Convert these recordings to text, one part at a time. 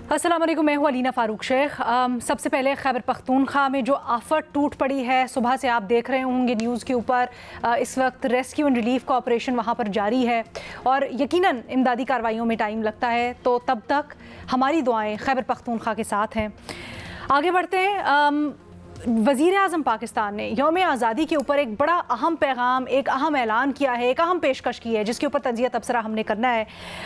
अस्सलाम वालेकुम, मैं हूँ अलीना फ़ारूक शेख। सबसे पहले खैबर पख्तूनख्वा में जो आफत टूट पड़ी है, सुबह से आप देख रहे होंगे न्यूज़ के ऊपर, इस वक्त रेस्क्यू एंड रिलीफ का ऑपरेशन वहाँ पर जारी है और यकीनन इमदादी कार्रवाइयों में टाइम लगता है, तो तब तक हमारी दुआएं खैबर पख्तूनख्वा के साथ हैं। आगे बढ़ते हैं। वज़ीर आज़म पाकिस्तान ने यौम आज़ादी के ऊपर एक बड़ा अहम पैगाम, एक अहम ऐलान किया है, एक अहम पेशकश की है, जिसके ऊपर तंज़िया तबसरा हमने करना है।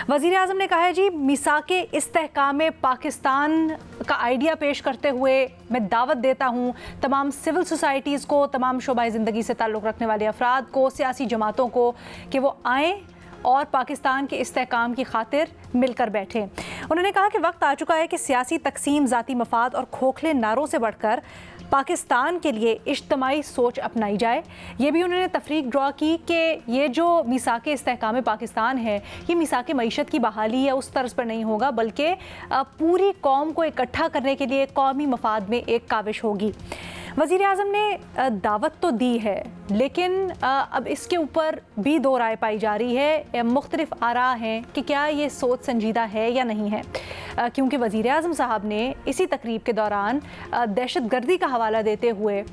वज़ीर आज़म ने कहा है जी, मिसाके इस्तेहकाम पाकिस्तान का आइडिया पेश करते हुए मैं दावत देता हूँ तमाम सिविल सोसाइटीज़ को, तमाम शोबाए ज़िंदगी से ताल्लुक़ रखने वाले अफराद को, सियासी जमातों को कि वो आएँ और पाकिस्तान के इस्तेहकाम की खातिर मिलकर बैठें। उन्होंने कहा कि वक्त आ चुका है कि सियासी तकसीम, ज़ाती मफाद और खोखले नारों से बढ़कर पाकिस्तान के लिए इज्तमाई सोच अपनाई जाए। ये भी उन्होंने तफरीक ड्रॉ की कि ये जो मिसाके इस्तेहकाम पाकिस्तान है, ये मिसाके मईशत की बहाली या उस तर्ज पर नहीं होगा, बल्कि पूरी कौम को इकट्ठा करने के लिए कौमी मफाद में एक काविश होगी। वज़ीर आज़म ने दावत तो दी है, लेकिन अब इसके ऊपर भी दो राय पाई जा रही है, मुख्तलिफ आरा हैं कि क्या ये सोच संजीदा है या नहीं है, क्योंकि वज़ीर आज़म साहब ने इसी तकरीब के दौरान दहशत गर्दी का हवाला देते हुए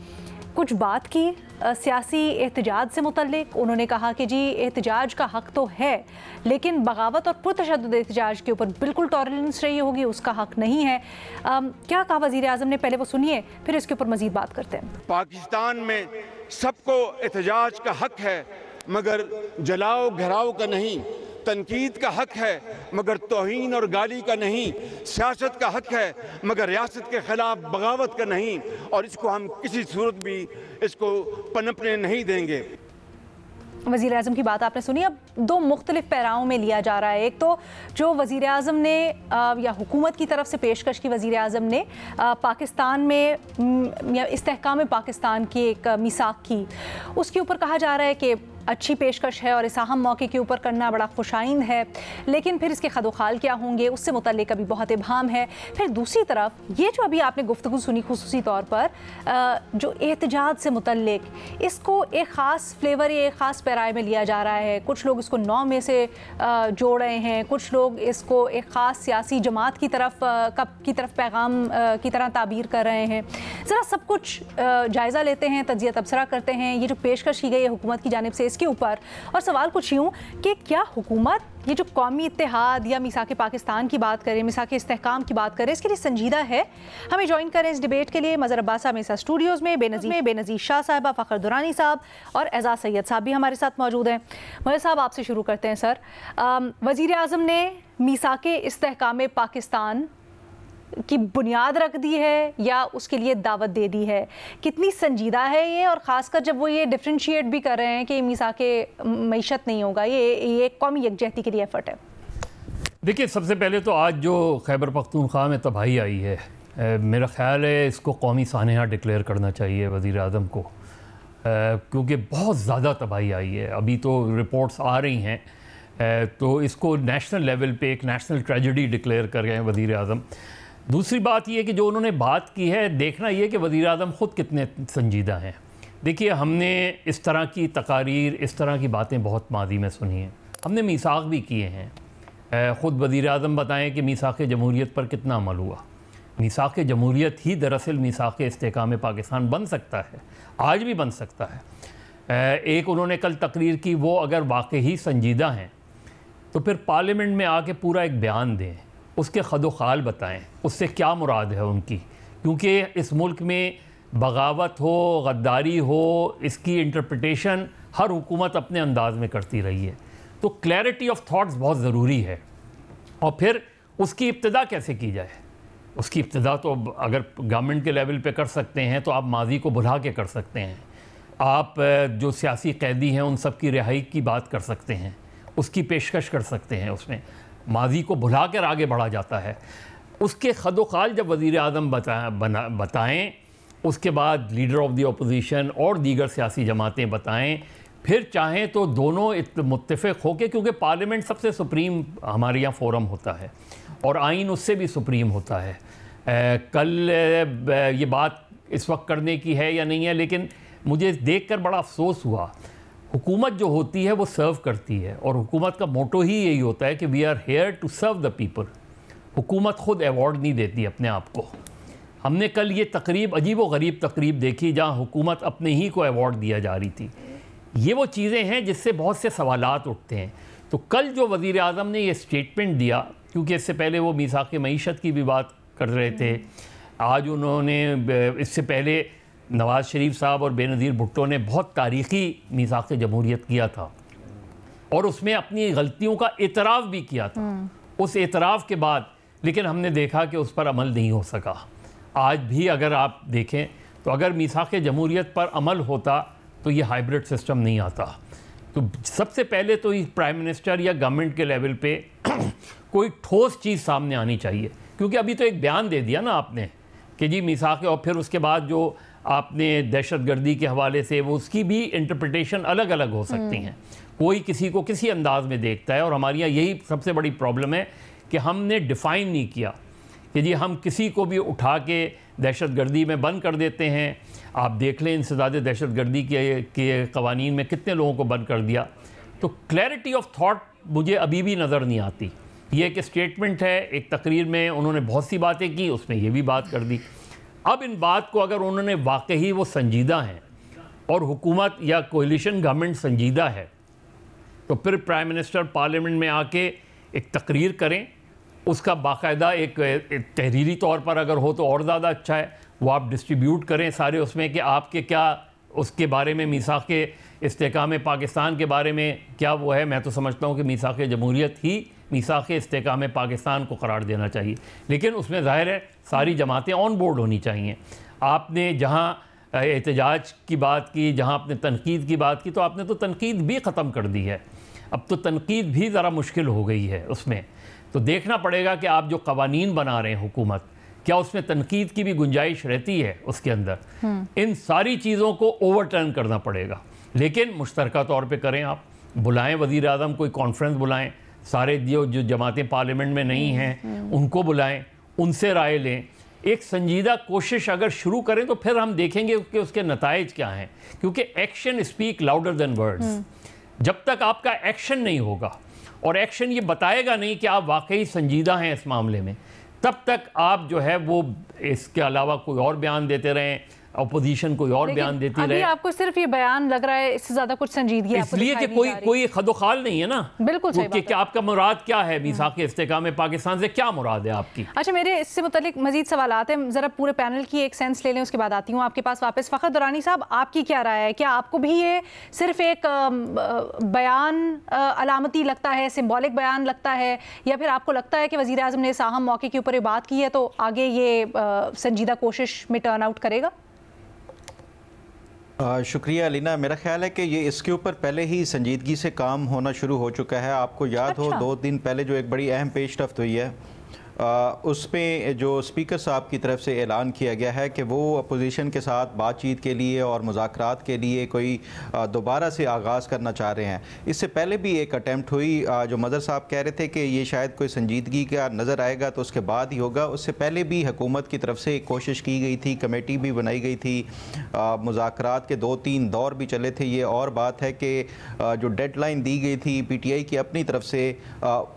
कुछ बात की सियासी एहतजाज से मुतल्लिक। उन्होंने कहा कि जी, एहतजाज का हक़ तो है, लेकिन बगावत और पुरतशद्दुद एहतजाज के ऊपर बिल्कुल टॉलरेंस रही होगी, उसका हक़ नहीं है। क्या कहा वज़ीर आज़म ने, पहले वो सुनिए, फिर इसके ऊपर मज़ीद बात करते हैं। पाकिस्तान में सबको एहतजाज का हक़ है, मगर जलाओ घराव का नहीं। तनकीद का हक़ है, मगर तौहीन और गाली का नहीं। सियासत का हक़ है, मगर रियासत के ख़िलाफ़ बगावत का नहीं, और इसको हम किसी सूरत भी इसको पनपने नहीं देंगे। वज़ीर आज़म की बात आपने सुनी। अब दो मुख्तलिफ पैराओं में लिया जा रहा है। एक तो जो वज़ीर आज़म ने या हुकूमत की तरफ से पेशकश की वज़ीर आज़म ने पाकिस्तान में या इस्तेहकाम पाकिस्तान की एक मिसाक की, उसके ऊपर कहा जा रहा है कि अच्छी पेशकश है और इस अहम मौके के ऊपर करना बड़ा खुशाइंद है, लेकिन फिर इसके खदोखाल क्या होंगे उससे मुतल्लिक अभी बहुत इबहम है। फिर दूसरी तरफ ये जो अभी आपने गुफ्तगू सुनी खुसूसी तौर पर जो एहतजाज से मुतल्लिक, इसको एक ख़ास फ्लेवर या एक ख़ास पैराए में लिया जा रहा है। कुछ लोग इसको 9 में से जोड़ रहे हैं, कुछ लोग इसको एक ख़ास सियासी जमात की तरफ पैगाम की तरह ताबीर कर रहे हैं। ज़रा सब कुछ जायज़ा लेते हैं, तजिया तबसरा करते हैं ये जो पेशकश की गई है हुकूमत की जानिब से के ऊपर। और सवाल कुछ यूँ कि क्या हुकूमत ये जो कौमी इत्तेहाद या मिसाके पाकिस्तान की बात करें, मिसाके इस्तेहकाम की बात करें, इसके लिए संजीदा है? हमें ज्वाइन करें इस डिबेट के लिए मज़हर अब्बास साहब मेरे साथ स्टूडियोज़ में, बेनज़ीर शाह साहबा, फ़खर दुरानी साहब और एजाज़ सैयद साहब भी हमारे साथ मौजूद हैं। मज़हर साहब, आपसे शुरू करते हैं सर। वज़ीर आज़म ने मिसाके इस्तेहकाम पाकिस्तान की बुनियाद रख दी है या उसके लिए दावत दे दी है? कितनी संजीदा है ये, और ख़ासकर जब वो ये डिफ्रेंशिएट भी कर रहे हैं कि मिसाके मईशत नहीं होगा, ये कौमी यकजहती के लिए एफर्ट है? देखिए, सबसे पहले तो आज जो खैबर पख्तूनख्वा में तबाही आई है, मेरा ख़्याल है इसको कौमी सानहा डिक्लेयर करना चाहिए वज़ीर आज़म को, क्योंकि बहुत ज़्यादा तबाही आई है। अभी तो रिपोर्ट्स आ रही हैं, तो इसको नेशनल लेवल पे एक नेशनल ट्रेजेडी डिक्लेयर कर गए हैं वज़ीर आज़म। दूसरी बात यह कि जो उन्होंने बात की है, देखना ये कि वज़ीर आज़म ख़ुद कितने संजीदा हैं। देखिए, हमने इस तरह की तकारीर, इस तरह की बातें बहुत माजी में सुनी हैं, हमने मीसाक भी किए हैं। ख़ुद वज़ीर आज़म बताएं कि मीसाक जमहूरियत पर कितना अमल हुआ। मीसाक जमहूरियत ही दरअसल मीसाक इस्तेहकाम पाकिस्तान बन सकता है, आज भी बन सकता है। एक उन्होंने कल तकरीर की, वो अगर वाकई संजीदा हैं तो फिर पार्लियामेंट में आके पूरा एक बयान दें, उसके खदोखाल बताएं, उससे क्या मुराद है उनकी, क्योंकि इस मुल्क में बगावत हो, गद्दारी हो, इसकी इंटरप्रिटेशन हर हुकूमत अपने अंदाज में करती रही है। तो क्लैरिटी ऑफ थॉट्स बहुत ज़रूरी है। और फिर उसकी इब्तिदा कैसे की जाए? उसकी इब्तिदा तो अगर गवर्नमेंट के लेवल पे कर सकते हैं तो आप माजी को भुला के कर सकते हैं। आप जो सियासी कैदी हैं उन सब की रिहाई की बात कर सकते हैं, उसकी पेशकश कर सकते हैं, उसमें माजी को भुला कर आगे बढ़ा जाता है। उसके खदोखाल जब वज़ीर आज़म बताएँ, उसके बाद लीडर ऑफ द अपोजिशन और दीगर सियासी जमातें बताएँ, फिर चाहें तो दोनों मुत्तफ़िक़ होकर, क्योंकि पार्लियामेंट सबसे सुप्रीम हमारे यहाँ फ़ोरम होता है और आइन उससे भी सुप्रीम होता है। कल ये बात इस वक्त करने की है या नहीं है, लेकिन मुझे देखकर बड़ा अफसोस हुआ। हुकूमत जो होती है वो सर्व करती है, और हुकूमत का मोटो ही यही होता है कि we are here to serve the people. हुकूमत ख़ुद अवार्ड नहीं देती अपने आप को। हमने कल ये तकरीब, अजीब व गरीब तकरीब देखी जहाँ हुकूमत अपने ही को अवार्ड दिया जा रही थी। ये वो चीज़ें हैं जिससे बहुत से सवालात उठते हैं। तो कल जो वज़ीर आज़म ने ये स्टेटमेंट दिया, क्योंकि इससे पहले वो मीसाक़ मईशत की भी बात कर रहे थे, आज उन्होंने इससे पहले नवाज़ शरीफ साहब और बेनज़ीर भुट्टो ने बहुत तारीख़ी मीसाक़ जमहूरियत किया था और उसमें अपनी गलतियों का एतराफ़ भी किया था। उस एतराफ़ के बाद लेकिन हमने देखा कि उस पर अमल नहीं हो सका। आज भी अगर आप देखें तो अगर मीसाक़ जमहूरियत पर अमल होता तो ये हाइब्रिड सिस्टम नहीं आता। तो सबसे पहले तो इस प्राइम मिनिस्टर या गवर्नमेंट के लेवल पे कोई ठोस चीज़ सामने आनी चाहिए, क्योंकि अभी तो एक बयान दे दिया ना आपने कि जी मीसाक़, और फिर उसके बाद जो आपने दहशतगर्दी के हवाले से वो उसकी भी इंटरप्रिटेशन अलग अलग हो सकती हैं। कोई किसी को किसी अंदाज में देखता है और हमारे यहाँ यही सबसे बड़ी प्रॉब्लम है कि हमने डिफ़ाइन नहीं किया कि जी हम किसी को भी उठा के दहशतगर्दी में बंद कर देते हैं। आप देख लें इंसदाद दहशतगर्दी के कवानीन में कितने लोगों को बंद कर दिया। तो क्लैरिटी ऑफ थॉट मुझे अभी भी नज़र नहीं आती। ये एक स्टेटमेंट है, एक तकरीर में उन्होंने बहुत सी बातें की, उसमें ये भी बात कर दी। अब इन बात को अगर उन्होंने वाकई वो संजीदा हैं और हुकूमत या कोलिशन गवर्नमेंट संजीदा है तो फिर प्राइम मिनिस्टर पार्लियामेंट में आके एक तकरीर करें, उसका बाकायदा एक तहरीरी तौर पर अगर हो तो और ज़्यादा अच्छा है। वो आप डिस्ट्रीब्यूट करें सारे उसमें कि आपके क्या उसके बारे में मीसाक़ इस्तेकाम पाकिस्तान के बारे में क्या वो है। मैं तो समझता हूँ कि मीसाक़ जमहूरियत ही मीसाक़ इस्तेकाम पाकिस्तान को करार देना चाहिए, लेकिन उसमें ज़ाहिर है सारी जमातें ऑन बोर्ड होनी चाहिए। आपने जहाँ एहतजाज की बात की, जहाँ आपने तनकीद की बात की, तो आपने तो तनकीद भी ख़त्म कर दी है। अब तो तनकीद भी ज़रा मुश्किल हो गई है उसमें। तो देखना पड़ेगा कि आप जो कवानीन बना रहे हैं हुकूमत, क्या उसमें तनकीद की भी गुंजाइश रहती है उसके अंदर। इन सारी चीज़ों को ओवरटर्न करना पड़ेगा, लेकिन मुश्तरका तौर पे करें। आप बुलाएं वज़ीर आज़म, कोई कॉन्फ्रेंस बुलाएं, सारे जो जमातें पार्लियामेंट में नहीं हैं उनको बुलाएं, उनसे राय लें। एक संजीदा कोशिश अगर शुरू करें तो फिर हम देखेंगे कि उसके नताइज क्या हैं, क्योंकि action speak louder than words. जब तक आपका एक्शन नहीं होगा और एक्शन ये बताएगा नहीं कि आप वाकई संजीदा हैं इस मामले में, तब तक आप जो है वो इसके अलावा कोई और बयान देते रहें, अपोजिशन कोई और बयान देती रहे। आपको सिर्फ ये बयान लग रहा है, इससे ज्यादा कुछ संजीदगी इसलिए कि कोई खदोखाल नहीं है ना। बिल्कुल सही बात है। आपका मुराद क्या है मीसाक़ इस्तेकाम पाकिस्तान से, क्या मुराद है आपकी? अच्छा, मेरे इससे मुतालिक मजीद सवालात हैं, जरा पूरे पैनल की एक सेंस ले लें, उसके बाद आती हूँ आपके पास वापस। फ़खर दुरानी साहब, आपकी क्या राय है? क्या आपको भी ये सिर्फ एक बयान अलामती लगता है, सिम्बॉलिक बयान लगता है, या फिर आपको लगता है कि वज़ीर आज़म ने इस अहम मौके के ऊपर ये बात की है तो आगे ये संजीदा कोशिश में टर्न आउट करेगा? शुक्रिया अलीना। मेरा ख्याल है कि ये इसके ऊपर पहले ही संजीदगी से काम होना शुरू हो चुका है। आपको याद हो 2 दिन पहले जो एक बड़ी अहम पेशरफ्त हुई है, उसमें जो स्पीकर साहब की तरफ से ऐलान किया गया है कि वो अपोजिशन के साथ बातचीत के लिए और मुज़ाकरात के लिए कोई दोबारा से आगाज़ करना चाह रहे हैं। इससे पहले भी एक अटैम्प्ट हुई, जो मदर साहब कह रहे थे कि ये शायद कोई संजीदगी का नज़र आएगा तो उसके बाद ही होगा। उससे पहले भी हुकूमत की तरफ से एक कोशिश की गई थी, कमेटी भी बनाई गई थी, मुज़ाकरात के 2-3 दौर भी चले थे। ये और बात है कि जो डेडलाइन दी गई थी PTI की अपनी तरफ से,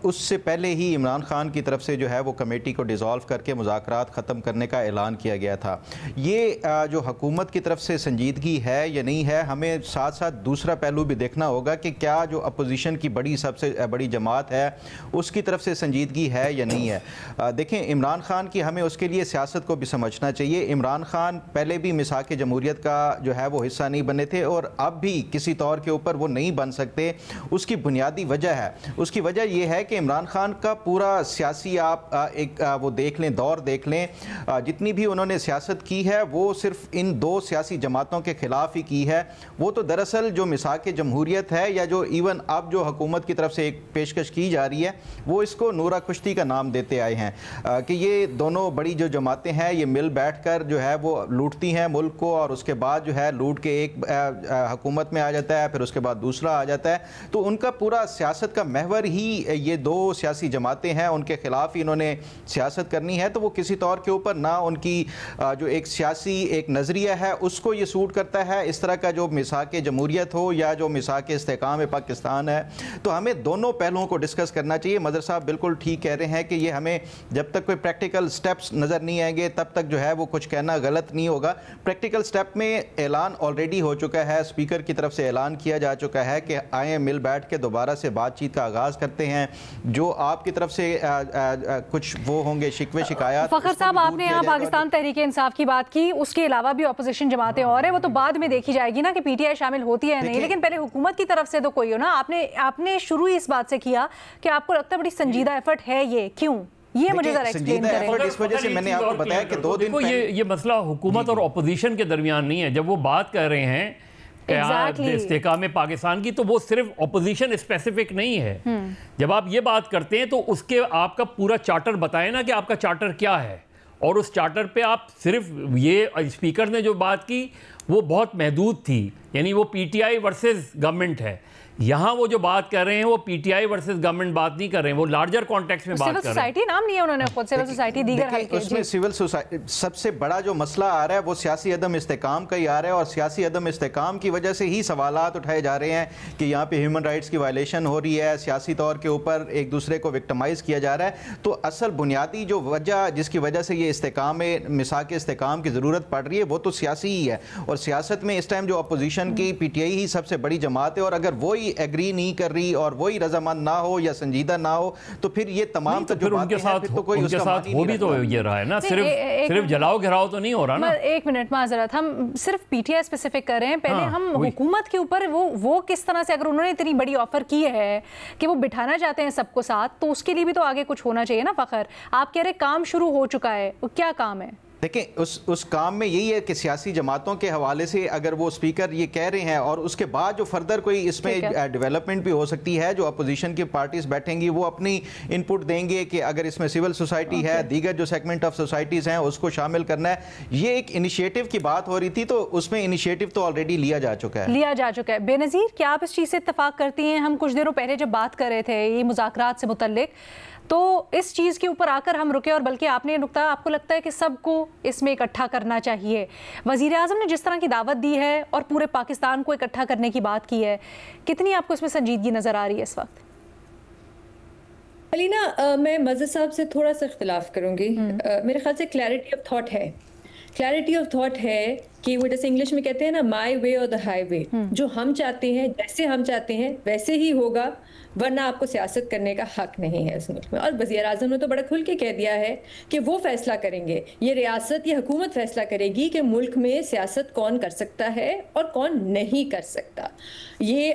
उससे पहले ही इमरान खान की तरफ से जो है कमेटी को डिसॉल्व करके मुज़ाकरात ख़त्म करने का ऐलान किया गया था। ये जो हुकूमत की तरफ से संजीदगी है या नहीं है, हमें साथ साथ दूसरा पहलू भी देखना होगा कि क्या जो अपोजिशन की सबसे बड़ी जमात है उसकी तरफ से संजीदगी है या नहीं है। देखें, इमरान खान की हमें उसके लिए सियासत को भी समझना चाहिए। इमरान खान पहले भी मीसाक़ जमहूरियत का जो है वो हिस्सा नहीं बने थे और अब भी किसी तौर के ऊपर वो नहीं बन सकते। उसकी बुनियादी वजह है, उसकी वजह यह है कि इमरान खान का पूरा सियासी आप वो देख लें, दौर देख लें, जितनी भी उन्होंने सियासत की है वो सिर्फ इन 2 सियासी जमातों के ख़िलाफ़ ही की है। वो तो दरअसल जो मीसाक़ जमहूरियत है या जो इवन अब जो हुकूमत की तरफ से एक पेशकश की जा रही है, वो इसको नूरा कुश्ती का नाम देते आए हैं कि ये दोनों बड़ी जो जमातें हैं ये मिल बैठ कर जो है वो लूटती हैं मुल्क को, और उसके बाद जो है लूट के एक हुकूमत में आ जाता है, फिर उसके बाद दूसरा आ जाता है। तो उनका पूरा सियासत का महवर ही ये 2 सियासी जमातें हैं, उनके ख़िलाफ़ ही इन्होंने उन्होंने सियासत करनी है तो वो किसी तौर के ऊपर ना उनकी जो एक सियासी एक नज़रिया है उसको ये सूट करता है, इस तरह का जो मिसाक जमहूरियत हो या जो मिसाक इस्तेकाम पाकिस्तान है। तो हमें दोनों पहलुओं को डिस्कस करना चाहिए। मदर साहब बिल्कुल ठीक कह रहे हैं कि ये हमें जब तक कोई प्रैक्टिकल स्टेप्स नज़र नहीं आएंगे तब तक जो है वो कुछ कहना गलत नहीं होगा। प्रैक्टिकल स्टेप में ऐलान ऑलरेडी हो चुका है, स्पीकर की तरफ से ऐलान किया जा चुका है कि आए मिल बैठ के दोबारा से बातचीत का आगाज़ करते हैं। जो आपकी तरफ से कुछ वो होंगे शिकवे शिकायत। फखर साहब, आपने यहाँ पाकिस्तान तहरीक इंसाफ की बात की, उसके अलावा भी अपोजिशन जमातें और है, वो तो बाद में देखी जाएगी ना कि पीटीआई शामिल होती है नहीं, लेकिन पहले हुकूमत की तरफ से तो कोई हो ना। आपने शुरू इस बात से किया कि आपको लगता है बड़ी संजीदा एफर्ट है ये, क्यों? ये मुझे जरा एक्सप्लेन करें। इस वजह से मैंने आपको बताया कि 2 दिन ये मसला हुकूमत और अपोजिशन के दरमियान नहीं है। जब वो बात कर रहे हैं इस्तेकाम पाकिस्तान की, तो वो सिर्फ अपोजिशन स्पेसिफिक नहीं है। जब आप ये बात करते हैं तो उसके आपका पूरा चार्टर बताएं ना कि आपका चार्टर क्या है, और उस चार्टर पे आप सिर्फ ये स्पीकर ने जो बात की वो बहुत महदूद थी, यानी वो पीटीआई वर्सेस गवर्नमेंट है। यहाँ वो जो बात कर रहे हैं वो पीटीआई वर्सेस गवर्नमेंट बात नहीं कर रहे हैं, वो लार्जर कॉन्टेक्स्ट में बात कर रहे हैं। सोसाइटी नाम नहीं है उन्होंने खुद, सिविल सोसाइटी दीगर हल्के। उसमें सिविल सोसाइटी सबसे बड़ा जो मसला आ रहा है वो सियासी अदम इस्तेकाम का ही आ रहा है, और सियासी अदम इस्तेकाम की वजह से ही सवालात उठाए जा रहे हैं कि यहाँ पे ह्यूमन राइट्स की वायलेशन हो रही है, सियासी तौर के ऊपर एक दूसरे को विक्टिमाइज़ किया जा रहा है। तो असल बुनियादी जो वजह जिसकी वजह से ये इस्तेकाम मिसाक इस्तेकाम की ज़रूरत पड़ रही है वो तो सियासी ही है। और सियासत में इस टाइम जो अपोजिशन की पीटीआई ही सबसे बड़ी जमात है, और अगर वही एग्री नहीं कर रही और वही रजामंद ना हो या संजीदा ना हो तो फिर ये तमाम तो फिर उनके साथ तो कोई उसका साथ हो भी तो ये रहा है ना, सिर्फ जलाओ घिराओ तो नहीं हो रहा ना। एक मिनट माजरत, हम सिर्फ पीटीआई स्पेसिफिक कर रहे हैं, पहले हम हुकूमत के ऊपर वो किस तरह से, अगर उन्होंने इतनी बड़ी ऑफर की है कि वो बिठाना चाहते हैं सबको साथ, तो उसके लिए भी तो आगे कुछ होना चाहिए ना। फखर, आप कह रहे काम शुरू हो चुका है, क्या काम है? देखें उस काम में यही है कि सियासी जमातों के हवाले से अगर वो स्पीकर ये कह रहे हैं और उसके बाद जो फर्दर कोई इसमें डेवलपमेंट भी हो सकती है, जो अपोजिशन की पार्टीज बैठेंगी वो अपनी इनपुट देंगे कि अगर इसमें सिविल सोसाइटी है, दीगर जो सेगमेंट ऑफ सोसाइटीज़ हैं उसको शामिल करना है। ये एक इनिशिएटिव की बात हो रही थी, तो उसमें इनिशिएटिव तो ऑलरेडी लिया जा चुका है। बेनज़ीर, क्या आप इस चीज़ से इत्तेफाक करती हैं? हम कुछ दिनों पहले जब बात कर रहे थे ये मुज़ाकरात से मुतल्लिक, तो इस चीज़ के ऊपर आकर हम रुके, और बल्कि आपने नुक्ता, आपको लगता है कि सबको इसमें इकट्ठा करना चाहिए। वज़ीर आज़म ने जिस तरह की दावत दी है और पूरे पाकिस्तान को इकट्ठा करने की बात की है, कितनी आपको इसमें संजीदगी नज़र आ रही है इस वक्त? अलीना, मैं मज़हर साहब से थोड़ा सा इख्तिलाफ करूँगी। मेरे ख्याल से क्लैरिटी ऑफ थॉट है। क्लैरिटी ऑफ थॉट है कि वो जैसे इंग्लिश में कहते हैं ना, माई वे और द हाई वे। जो हम चाहते हैं, जैसे हम चाहते हैं वैसे ही होगा, वरना आपको सियासत करने का हक नहीं है इस मुल्क में। और वज़ीर आज़म ने तो बड़ा खुल के कह दिया है कि वो फैसला करेंगे, ये रियासत, ये हुकूमत फैसला करेगी कि मुल्क में सियासत कौन कर सकता है और कौन नहीं कर सकता। ये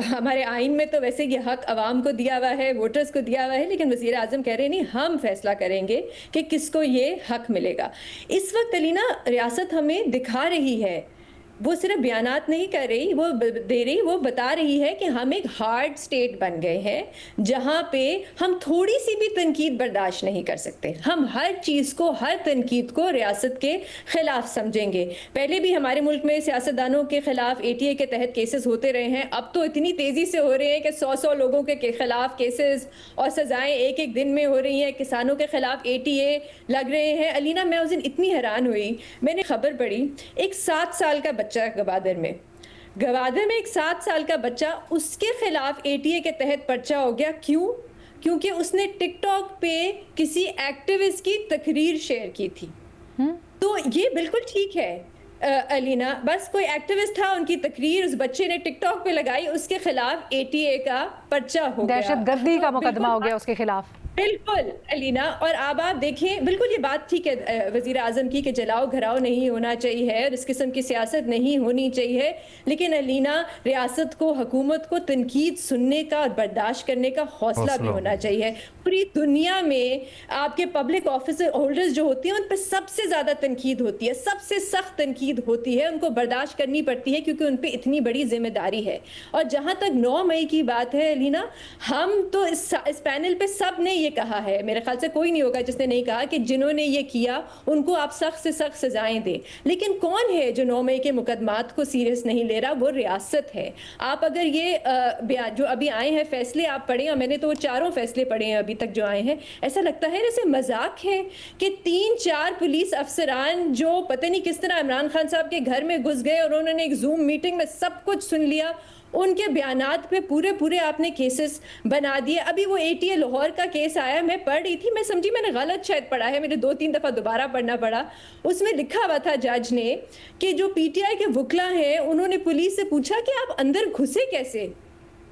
हमारे आइन में तो वैसे ये हक अवाम को दिया हुआ है, वोटर्स को दिया हुआ है, लेकिन वज़ीर आज़म कह रहे नहीं, हम फैसला करेंगे कि किसको ये हक मिलेगा। इस वक्त अलीना रियासत हमें दिखा रही है, वो सिर्फ बयानात नहीं कर रही, वो दे रही, वो बता रही है कि हम एक हार्ड स्टेट बन गए हैं जहाँ पे हम थोड़ी सी भी तनकीद बर्दाश्त नहीं कर सकते। हम हर चीज़ को, हर तनकीद को रियासत के ख़िलाफ़ समझेंगे। पहले भी हमारे मुल्क में सियासतदानों के ख़िलाफ़ ATA के तहत केसेस होते रहे हैं, अब तो इतनी तेज़ी से हो रहे हैं कि 100 लोगों के ख़िलाफ़ केसेस और सज़ाएँ एक दिन में हो रही हैं। किसानों के ख़िलाफ़ ATA लग रहे हैं। अलीना, मैं उस दिन इतनी हैरान हुई, मैंने खबर पढ़ी, एक 7 साल का बच्चा गवादर में एक 7 साल का बच्चा, उसके खिलाफ ATA के तहत पर्चा हो गया। क्यों? क्योंकि उसने टिकटॉक पे किसी एक्टिविस्ट की तकरीर शेयर की थी। तो ये बिल्कुल ठीक है अलीना, बस कोई एक्टिविस्ट था, उनकी तकरीर उस बच्चे ने टिकटॉक पे लगाई, उसके खिलाफ ATA का पर्चा हो गया, दहशतगर्दी का मुकदमा हो गया उसके खिलाफ। बिल्कुल अलीना, और अब आप देखें, बिल्कुल ये बात ठीक है वज़ीर आज़म की कि जलाओ घराओ नहीं होना चाहिए और इस किस्म की सियासत नहीं होनी चाहिए, लेकिन अलीना रियासत को, हुकूमत को तनकीद सुनने का और बर्दाश्त करने का हौसला भी होना चाहिए। पूरी दुनिया में आपके पब्लिक ऑफिस होल्डर्स जो होती हैं उन पर सबसे ज़्यादा तनकीद होती है, सबसे सख्त तनकीद होती है, उनको बर्दाश्त करनी पड़ती है क्योंकि उन पर इतनी बड़ी जिम्मेदारी है। और जहाँ तक 9 मई की बात है अलीना, हम तो इस पैनल पे सब ने ये कहा है, मेरे ख्याल से कोई नहीं होगा जिसने नहीं कहा कि जिन्होंने ये किया उनको आप सख्त से सख्त सजाएं दें। लेकिन कौन है जो 9 मई के मुकदमात को सीरियस नहीं ले रहा? वो रियासत है। आप अगर ये जो अभी आए हैं फैसले आप पढ़े, और मैंने तो वो 4 फैसले पढ़े हैं अभी तक जो आए हैं, ऐसा लगता है जैसे मजाक है कि 3-4 पुलिस अफसरान जो पता नहीं किस तरह इमरान खान साहब के घर में घुस गए और उन्होंने एक जूम मीटिंग में सब कुछ सुन लिया, उनके बयानात पे पूरे आपने केसेस बना दिए। अभी वो ATA लाहौर का केस आया, मैं पढ़ रही थी, मैं समझी मैंने गलत शायद पढ़ा है, मेरे 2-3 दफ़ा दोबारा पढ़ना पड़ा। उसमें लिखा हुआ था जज ने कि जो PTI के वकला हैं उन्होंने पुलिस से पूछा कि आप अंदर घुसे कैसे?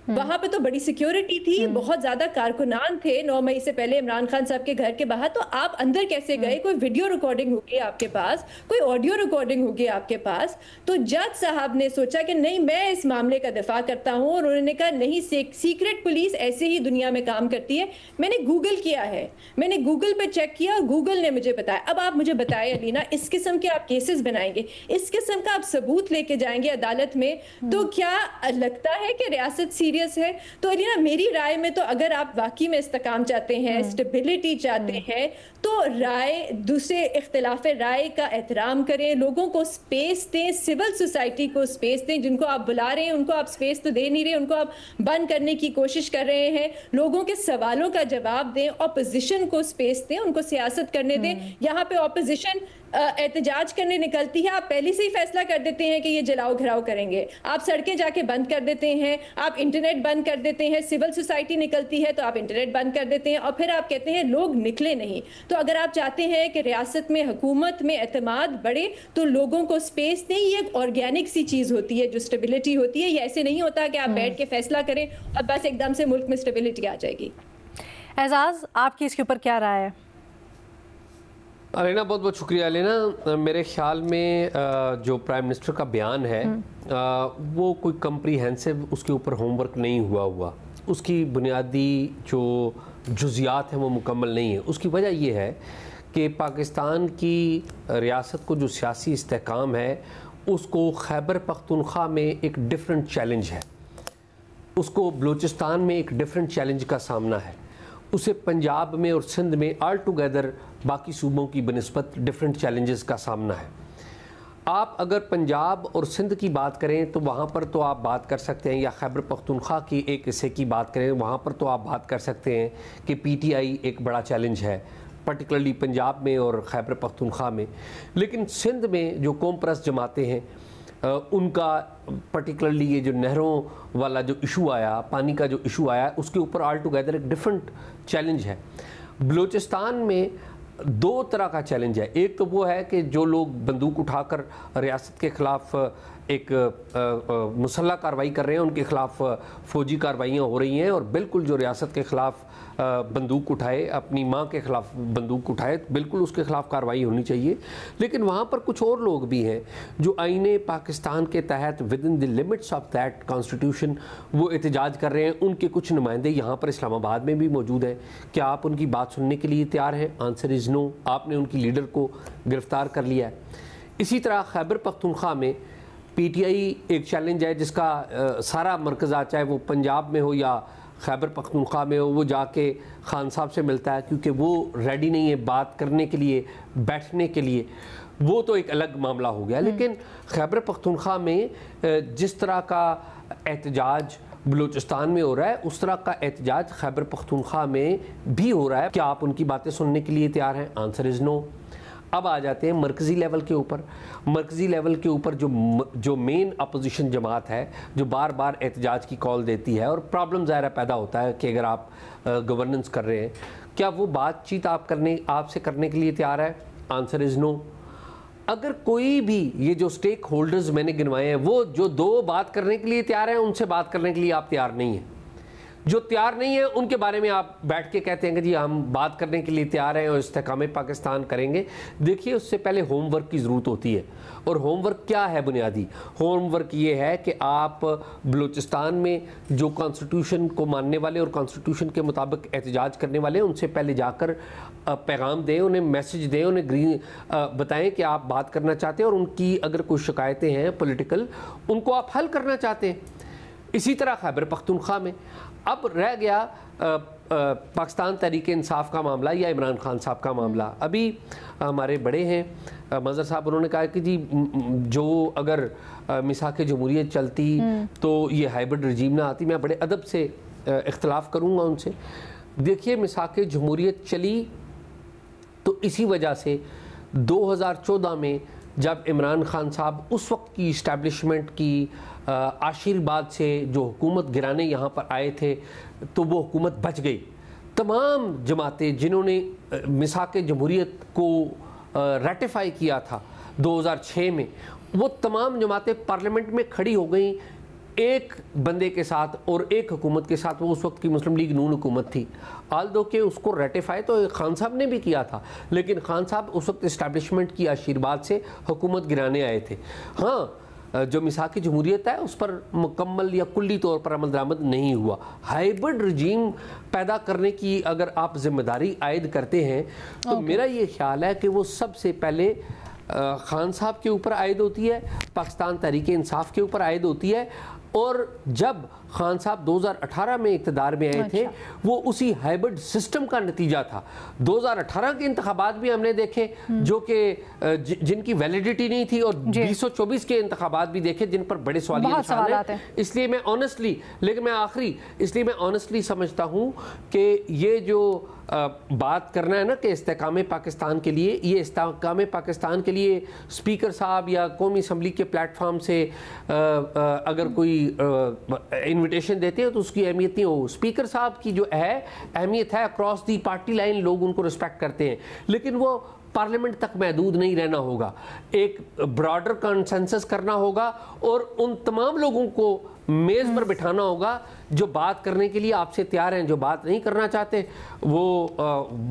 वहां पे तो बड़ी सिक्योरिटी थी, बहुत ज्यादा कारकुनान थे 9 मई से पहले इमरान खान साहब के घर के बाहर, तो आप अंदर कैसे गए? कोई वीडियो रिकॉर्डिंग होगी आपके पास, कोई ऑडियो रिकॉर्डिंग होगी आपके पास? तो जज साहब ने सोचा कि नहीं, मैं इस मामले का दिफा करता हूं, और उन्होंने कहा नहीं, सीक्रेट पुलिस ऐसे ही दुनिया में काम करती है। मैंने गूगल किया है, मैंने गूगल पे चेक किया, गूगल ने मुझे बताया। अब आप मुझे बताएं अलीना, इस किस्म के आप केसेस बनाएंगे, इस किस्म का आप सबूत लेके जाएंगे अदालत में, तो क्या लगता है कि रियासत सीरियस है? तो अलीना मेरी राय में तो अगर आप वाकई में इस्तेकाम चाहते हैं, स्टेबिलिटी चाहते हैं, तो राय, दूसरे इख्तिलाफ राय का एहतराम करें, लोगों को स्पेस दें, सिविल सोसाइटी को स्पेस दें। जिनको आप बुला रहे हैं उनको आप स्पेस तो दे नहीं रहे, उनको आप बंद करने की कोशिश कर रहे हैं। लोगों के सवालों का जवाब दें, ऑपोजिशन को स्पेस दें, उनको सियासत करने दें। यहाँ पे ऑपोजिशन एहतजाज करने निकलती है, आप पहले से ही फैसला कर देते हैं कि ये जलाओ घराव करेंगे, आप सड़कें जाके बंद कर देते हैं, आप इंटरनेट बंद कर देते हैं, सिविल सोसाइटी निकलती है तो आप इंटरनेट बंद कर देते हैं, और फिर आप कहते हैं लोग निकले नहीं। तो अगर आप चाहते हैं कि रियासत में, हुकूमत में एतमाद बढ़े, तो लोगों को स्पेस दें। ये एक ऑर्गेनिक सी चीज़ होती है जो स्टेबिलिटी होती है। ये ऐसे नहीं होता कि आप बैठ के फैसला करें और बस एकदम से मुल्क में स्टेबिलिटी आ जाएगी। एजाज, आपकी इसके ऊपर क्या राय है? अलीना, बहुत बहुत शुक्रिया। अलीना, मेरे ख्याल में जो प्राइम मिनिस्टर का बयान है वो कोई कम्प्रीहेंसिव उसके ऊपर होमवर्क नहीं हुआ, उसकी बुनियादी जो जुज़ियात हैं वो मुकम्मल नहीं है। उसकी वजह यह है कि पाकिस्तान की रियासत को जो सियासी इस्तेहकाम है उसको खैबर पख्तूनख्वा में एक डिफरेंट चैलेंज है, उसको बलूचिस्तान में एक डिफरेंट चैलेंज का सामना है, उसे पंजाब में और सिंध में ऑल टुगेदर बाकी सूबों की बनिस्बत डिफरेंट चैलेंजेस का सामना है। आप अगर पंजाब और सिंध की बात करें तो वहाँ पर तो आप बात कर सकते हैं, या खैबर पख्तूनख्वा की एक हिस्से की बात करें वहाँ पर तो आप बात कर सकते हैं कि PTI एक बड़ा चैलेंज है, पर्टिकुलरली पंजाब में और खैबर पख्तूनख्वा में। लेकिन सिंध में जो कौम परस्त जमातें हैं उनका पर्टिकुलरली ये जो नहरों वाला जो इशू आया, पानी का जो इशू आया, उसके ऊपर ऑल टुगेदर एक डिफरेंट चैलेंज है। बलूचिस्तान में 2 तरह का चैलेंज है। एक तो वो है कि जो लोग बंदूक उठाकर रियासत के ख़िलाफ़ एक मुसल्ला कार्रवाई कर रहे हैं, उनके ख़िलाफ़ फ़ौजी कार्रवाइयाँ हो रही हैं, और बिल्कुल जो रियासत के ख़िलाफ़ बंदूक उठाए, अपनी माँ के ख़िलाफ़ बंदूक उठाए, बिल्कुल उसके ख़िलाफ़ कार्रवाई होनी चाहिए। लेकिन वहाँ पर कुछ और लोग भी हैं जो आईने पाकिस्तान के तहत with in the limits of that constitution वो एहतजाज कर रहे हैं। उनके कुछ नुमाइंदे यहाँ पर इस्लामाबाद में भी मौजूद हैं। क्या आप उनकी बात सुनने के लिए तैयार हैं? Answer is no. आपने उनकी लीडर को गिरफ़्तार कर लिया है। इसी तरह खैबर पख्तूनख्वा में PTI एक चैलेंज है जिसका सारा मरकज़ा, चाहे वो पंजाब में हो या खैबर पख्तूनख्वा में हो, वो जाके खान साहब से मिलता है क्योंकि वो रेडी नहीं है बात करने के लिए, बैठने के लिए। वो तो एक अलग मामला हो गया। लेकिन खैबर पख्तूनख्वा में जिस तरह का एहतजाज बलूचिस्तान में हो रहा है उस तरह का एहतजाज खैबर पख्तूनख्वा में भी हो रहा है। क्या आप उनकी बातें सुनने के लिए तैयार हैं? Answer is no. अब आ जाते हैं मरकज़ी लेवल के ऊपर। मरकज़ी लेवल के ऊपर जो मेन अपोजिशन जमात है जो बार बार एहतजाज की कॉल देती है, और प्रॉब्लम ज़ाहिर पैदा होता है कि अगर आप गवर्नेंस कर रहे हैं, क्या वो बातचीत आपसे करने के लिए तैयार है? Answer is no. अगर कोई भी ये जो स्टेक होल्डर्स मैंने गिनवाए हैं वो जो 2 बात करने के लिए तैयार हैं, उनसे बात करने के लिए आप तैयार नहीं हैं। जो तैयार नहीं है उनके बारे में आप बैठ के कहते हैं कि जी हम बात करने के लिए तैयार हैं और इस्तेकाम पाकिस्तान करेंगे। देखिए, उससे पहले होमवर्क की ज़रूरत होती है। और होमवर्क क्या है? बुनियादी होमवर्क ये है कि आप बलूचिस्तान में जो कॉन्स्टिट्यूशन को मानने वाले और कॉन्स्टिट्यूशन के मुताबिक एहतजाज करने वाले हैं उनसे पहले जाकर पैगाम दें, उन्हें मैसेज दें, उन्हें बताएं कि आप बात करना चाहते हैं और उनकी अगर कोई शिकायतें हैं पॉलिटिकल, उनको आप हल करना चाहते हैं। इसी तरह खैबर पख्तूनख्वा में अब रह गया पाकिस्तान तहरीक इंसाफ का मामला या इमरान खान साहब का मामला, अभी हमारे बड़े हैं मज़हर साहब, उन्होंने कहा कि जी जो अगर मिसाक जमहूरियत चलती तो ये हाइब्रिड रजीम ना आती। मैं बड़े अदब से इख्तलाफ करूँगा उनसे। देखिए, मिसाक जमहूरियत चली तो इसी वजह से 2014 में जब इमरान खान साहब उस वक्त की इस्टेब्लिशमेंट की आशीर्वाद से जो हुकूमत गिराने यहाँ पर आए थे, तो वो हुकूमत बच गई। तमाम जमातें जिन्होंने मिसाक जमहूरियत को रेटिफाई किया था 2006 में, वो तमाम जमातें पार्लियामेंट में खड़ी हो गई एक बंदे के साथ और एक हुकूमत के साथ। वो उस वक्त की मुस्लिम लीग नून हुकूमत थी। आल दो के उसको रेटिफाई तो खान साहब ने भी किया था, लेकिन खान साहब उस वक्त इस्टेब्लिशमेंट की आशीर्वाद से हुकूमत गिराने आए थे। हाँ, जो मिसाक जमहूरियत है उस पर मुकम्मल या कुल्ली तौर पर अमल दरामद नहीं हुआ। हाइब्रिड रजीम पैदा करने की अगर आप जिम्मेदारी आयद करते हैं तो मेरा ये ख्याल है कि वो सबसे पहले खान साहब के ऊपर आयद होती है, पाकिस्तान तहरीक इंसाफ के ऊपर आयद होती है। और जब खान साहब 2018 में इक़्तिदार में आए थे, वो उसी हाइब्रिड सिस्टम का नतीजा था। 2018 के इंतखाबात भी हमने देखे जो कि जिनकी वैलिडिटी नहीं थी, और 2024 के इंतखाबात भी देखे जिन पर बड़े सवाल हैं। इसलिए मैं ऑनेस्टली, लेकिन मैं आखिरी इसलिए मैं ऑनेस्टली समझता हूँ कि ये जो बात करना है ना कि इस्तेकाम पाकिस्तान के लिए, ये इस्तेकाम पाकिस्तान के लिए स्पीकर साहब या कौमी असम्बली के प्लेटफॉर्म से अगर कोई इनविटेशन देते हैं तो उसकी अहमियत नहीं हो। स्पीकर साहब की जो है अहमियत है, अक्रॉस दी पार्टी लाइन लोग उनको रिस्पेक्ट करते हैं, लेकिन वो पार्लियामेंट तक महदूद नहीं रहना होगा। एक ब्रॉडर कंसेंसस करना होगा और उन तमाम लोगों को मेज़ पर बिठाना होगा जो बात करने के लिए आपसे तैयार हैं। जो बात नहीं करना चाहते वो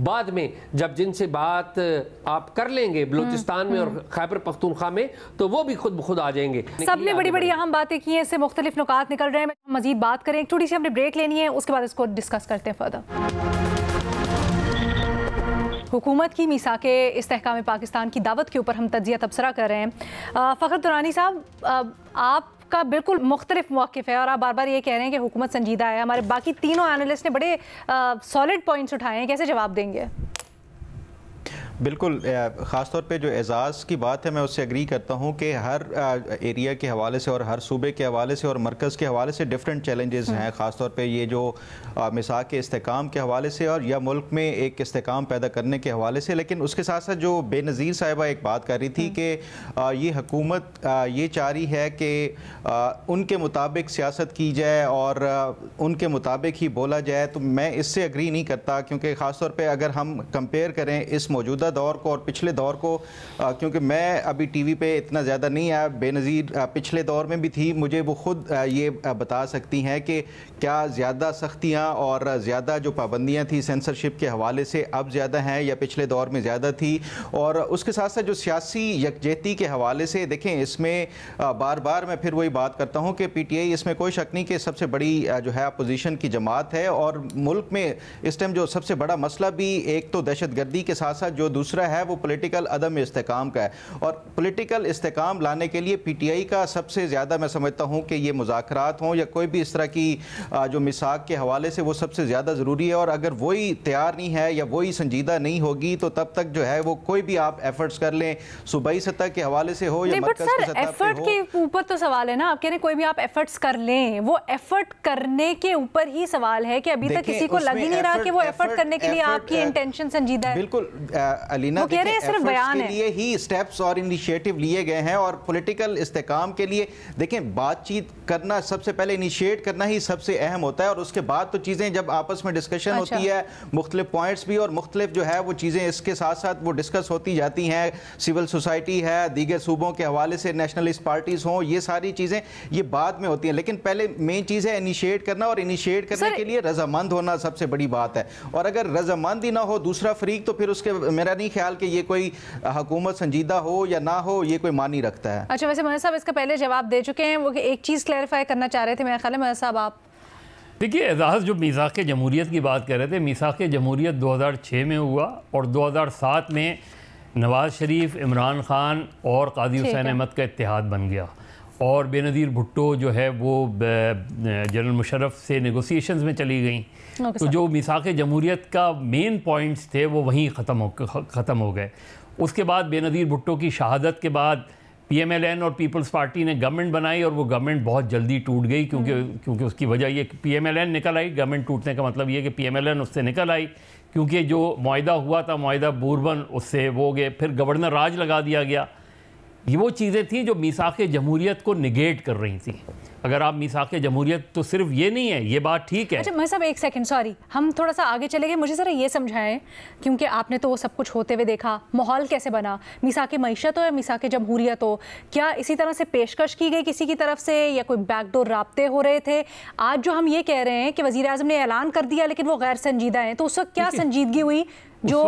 बाद में जब जिनसे बात आप कर लेंगे बलूचिस्तान में और खैबर पख्तूनख्वा में, तो वो भी खुद ब खुद आ जाएंगे। सबने बड़ी बड़ी अहम बातें की हैं, इससे मुख्तलिफ नुकात निकल रहे हैं। मजीद बात करें, एक छोटी सी हमने ब्रेक लेनी है, उसके बाद इसको डिस्कस करते हैं फर्दर। हुकूमत की मिसाक इस्तेहकाम पाकिस्तान की दावत के ऊपर हम तज्जिया तबसरा कर रहे हैं। फ़खर दुरानी साहब, आपका बिल्कुल मुख्तलिफ मौक़िफ़ है और आप बार बार ये कह रहे हैं कि हुकूमत संजीदा है। हमारे बाकी तीनों एनालिस्ट ने बड़े सॉलिड पॉइंट्स उठाए हैं, कैसे जवाब देंगे? बिल्कुल, ख़ास तौर पे जो एजाज़ की बात है मैं उससे एग्री करता हूँ कि हर एरिया के हवाले से और हर सूबे के हवाले से और मरकज़ के हवाले से डिफरेंट चैलेंजेस हैं। ख़ास तौर पे ये जो मिसाक के इस्तेकाम के हवाले से और या मुल्क में एक इस्तेकाम पैदा करने के हवाले से। लेकिन उसके साथ साथ जो बेनज़ीर साहिबा एक बात कर रही थी कि ये हुकूमत ये चाह रही है कि उनके मुताबिक सियासत की जाए और उनके मुताबिक ही बोला जाए, तो मैं इससे एग्री नहीं करता। क्योंकि ख़ास तौर पर अगर हम कंपेयर करें इस मौजूदा दौर को और पिछले दौर को, क्योंकि मैं अभी टीवी पे इतना ज़्यादा नहीं आया, बेनज़ीर पिछले दौर में भी थी, मुझे वो ख़ुद ये बता सकती हैं कि क्या ज़्यादा सख्तियाँ और ज़्यादा जो पाबंदियाँ थी सेंसरशिप के हवाले से अब ज़्यादा हैं या पिछले दौर में ज़्यादा थी। और उसके साथ साथ जो सियासी यकजहती के हवाले से देखें, इसमें बार बार मैं फिर वही बात करता हूँ कि PTI, इसमें कोई शक नहीं कि सबसे बड़ी जो है अपोजिशन की जमात है। और मुल्क में इस टाइम जो सबसे बड़ा मसला भी एक तो दहशतगर्दी के साथ साथ जो दूसरा है वो पॉलिटिकल अदम इस्तेकाम का है। और पॉलिटिकल इस्तेकाम लाने के लिए PTI का सबसे ज़्यादा मैं समझता हूँ कि ये मुज़ाकरात हों या कोई भी इस तरह की जो मिसाक के हवाले से वो सबसे ज़्यादा ज़रूरी है। और अगर वही तैयार नहीं है या वही संजीदा नहीं होगी तो तब तक जो है वो कोई भी आप एफर्ट्स कर लें, सूबाई सतह के हवाले से हो या मरकज़ की सतह पे हो। एफर्ट के ऊपर तो सवाल है ना, आप कह रहे हैं कोई भी आप एफर्ट्स कर लें, वो एफर्ट करने के ऊपर ही सवाल है कि अभी तक किसी को लग ही नहीं रहा कि वो एफर्ट करने के लिए आपकी इंटेंशन संजीदा है। बिल्कुल अलीना, कह रहे हैं सिर्फ बयान के लिए ही स्टेप्स और इनिशिएटिव लिए गए हैं। और पॉलिटिकल इस्तेकाम के लिए देखें, बातचीत करना सबसे पहले इनिशिएट करना ही सबसे अहम होता है। और उसके बाद तो चीज़ें जब आपस में डिस्कशन होती है, मुख्तलिफ पॉइंट्स भी और मुख्तलिफ जो है वो चीज़ें इसके साथ साथ वो डिस्कस होती जाती हैं। सिविल सोसाइटी है, दीगर सूबों के हवाले से नेशनलिस्ट पार्टीज़ हों, ये सारी चीज़ें ये बाद में होती हैं। लेकिन पहले मेन चीज़ है इनिशिएट करना, और इनिशिएट करने के लिए रजामंद होना सबसे बड़ी बात है। और अगर रजामंद ही ना हो दूसरा फरीक, तो फिर उसके मेरा नहीं ख्याल कि ये कोई हुकूमत संजीदा हो या ना हो, ये कोई मान नहीं रखता है। अच्छा, वैसे महेश साहब इसका पहले जवाब दे चुके हैं, वो एक चीज़ क्लैरिफाई करना चाह रहे थे मेरे ख्याल में। महेश साहब आप देखिए, एजाज़ जो मिसाक जमहूरियत की बात कर रहे थे, मिसाक जमहूरियत 2006 में हुआ और 2007 में नवाज़ शरीफ, इमरान खान और काजी हुसैन अहमद का इत्तेहाद बन गया। और बेनज़ीर भुट्टो जो है वो जनरल मुशर्रफ से नेगोशिएशंस में चली गई। तो जो मिसाक़ जमहूरियत का मेन पॉइंट्स थे वो वहीं ख़त्म हो गए। उसके बाद बेनज़ीर भुट्टो की शहादत के बाद PMLN और पीपल्स पार्टी ने गवर्नमेंट बनाई और वो गवर्नमेंट बहुत जल्दी टूट गई क्योंकि उसकी वजह ये कि PMLN निकल आई। गवर्नमेंट टूटने का मतलब ये कि PMLN उससे निकल आई क्योंकि जो मुआहदा हुआ था, मुआहदा बूरबन, उससे वो हो गए। फिर गवर्नर राज लगा दिया गया। ये वो चीज़ें थी जो मीसाक़ जमहूरियत को निगेट कर रही थी। अगर आप मीसाक़ जमहूरियत, तो सिर्फ ये नहीं है, ये बात ठीक है। अच्छा मैं साहब एक सेकंड, सॉरी, हम थोड़ा सा आगे चले गए। मुझे ज़रा ये समझाएं, क्योंकि आपने तो वो सब कुछ होते हुए देखा, माहौल कैसे बना, मीसाक़ मईशत हो या मीसाक़ जमहूरियत हो, क्या इसी तरह से पेशकश की गई किसी की तरफ से या कोई बैकडोर राब्ते हो रहे थे? आज जो हम ये कह रहे हैं कि वज़ीर आज़म ने ऐलान कर दिया लेकिन वो गैर संजीदा हैं, तो उस वक्त क्या संजीदगी हुई? जो